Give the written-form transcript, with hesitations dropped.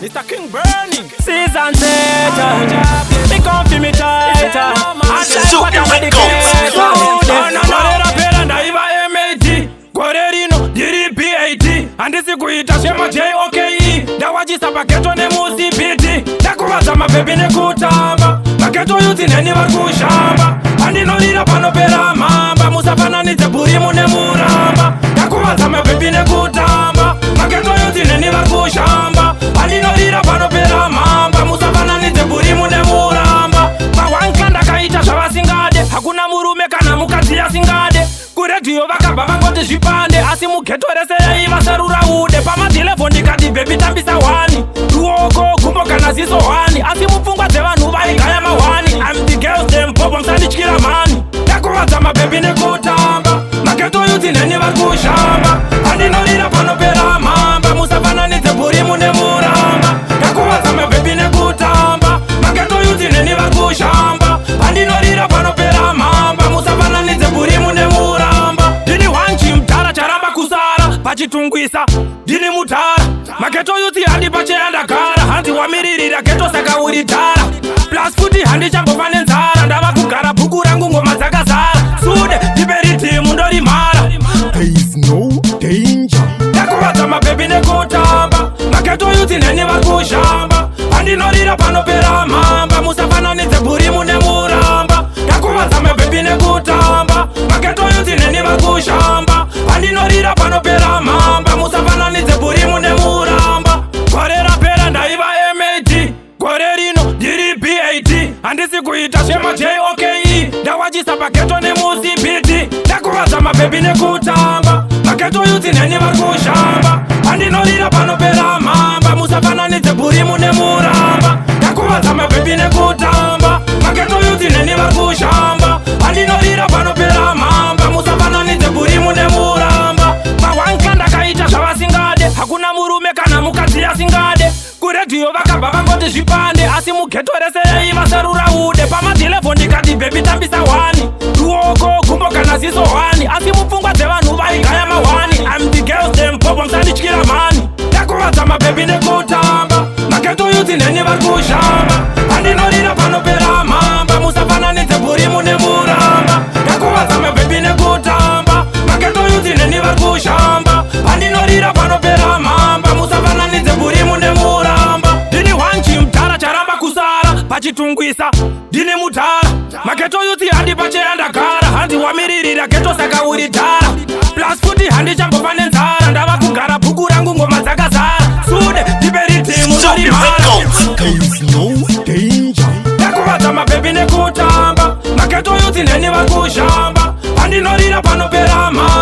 Mr. King Burning. Season setter, me come feel me tighter. Super Records. Andisi kuita shema J.O.K.E. Ndawajisa paketo ne musipiti. Ndakuwaza mabebi ne kutamba. Paketo yuti neni wakushamba. Andinolira panopera mamba. Musafananize burimu ne muramba. Ndakuwaza mabebi ne kutamba. Paketo yuti neni wakushamba. Andinolira panopera mamba. Musafananize burimu ne muramba. Mawankanda kaita shavasingade. Hakuna murume kana mukati ya singade. Kuredio vakabva vangoti zvipande asi mugetorese ivasarura ude pamatelefoni kati bebi tambisa wani ruoko gumbo kana ziso wani asi mupfungwa dzevanhu vaigaya mawani I'm the girls them popo musandityira mani ndakuwadza mabebi nekutamba mageto yuti neni vari kushamba andinolira panopera mamba musafananidze burimu nemuramba ndakuwadza mabebi nekutamba mageto yuti neni vari kushamba andinolira panopera mamba musafananidze burimu nemuramba pachitungwisa ndiri mutara mageto yuti handi pacheyandagara hanzi wamiririra geto saka uri tara plus futi handichambova nenzara ndava kugara bhuku rangu ngoma dzakazara sude ndiperitimu ndori mhara There is no danger. ndakuwadza mabebi nekutamba mageto yuti neni vari kushamba handinorira panopera mhamba musafananidze burimu nemuramba ndakuwadza mabebi nekutamba mageto yuti neni vari kushamba handinorira panopera mhamba musafananidze burimu nemuramba gore rapera ndaiva MAD gore rino ndiri BAT handisi kuita shema J.O.K.E. ndawachisa pageto nemusipiti ndakuwadza mabebi nekutamba mageto yuti neni vari kushamba handinorira panopera mhamba musafananidze burimu nemuramba ndakuwadza mabebi nekutamba mageto yuti neni vari kushamba handinorira panopera mhamba musafananidze burimu nemuramba mawankanda kaita zvavasingade hakuna murume kana mukadzi asingade kuredio vakabva vangoti zvipande asi mugeto rese ivasarura ude pamatelefoni kati bebi tambisa wani ruoko gumbo kana ziso wani asi mupfungwa dzevanhu vaigaya mawani I'm the girls them popo musandityira mani ndakuwadza mabebi nekutamba mageto yuti neni vari kushamba handinorira panopera mhamba musafananidze burimu nemuramba ndakuwadza mabebi nekutamba mageto yuti neni vari kushamba handinorira panopera mhamba musafananidze burimu nemuramba ndini wanchi mutara charamba kusara pachitungwisa ndini mutara mageto yuti handi pacheyandagara hanzi wamiririra geto saka uri tara plus futi handichambova nenzara ndava kugara bhuku rangu ngoma dzakazara sude ndiperitimu ndori mhara There is no danger. ndakuwadza mabebi nekutamba mageto yuti neni vari kushamba handinorira panopera mhamba